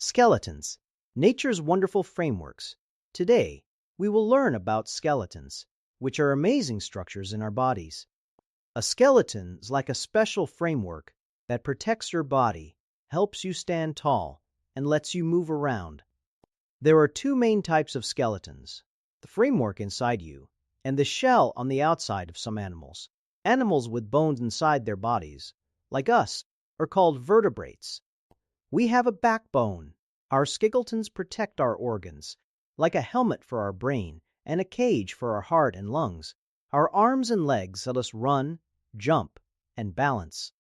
Skeletons, nature's wonderful frameworks. Today, we will learn about skeletons, which are amazing structures in our bodies. A skeleton is like a special framework that protects your body, helps you stand tall, and lets you move around. There are two main types of skeletons: the framework inside you and the shell on the outside of some animals. Animals with bones inside their bodies, like us, are called vertebrates. We have a backbone. Our skeletons protect our organs, like a helmet for our brain and a cage for our heart and lungs. Our arms and legs let us run, jump, and balance.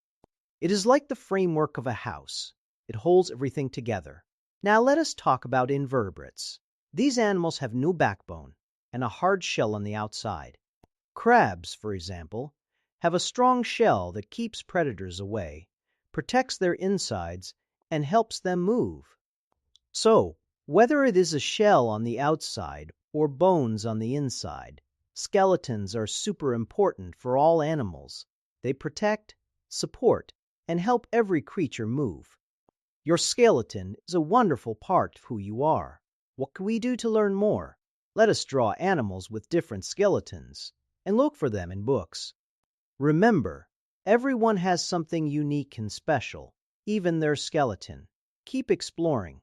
It is like the framework of a house. It holds everything together. Now let us talk about invertebrates. These animals have no backbone and a hard shell on the outside. Crabs, for example, have a strong shell that keeps predators away, protects their insides, and helps them move. So, whether it is a shell on the outside or bones on the inside, skeletons are super important for all animals. They protect, support, and help every creature move. Your skeleton is a wonderful part of who you are. What can we do to learn more? Let us draw animals with different skeletons and look for them in books. Remember, everyone has something unique and special, even their skeleton. Keep exploring.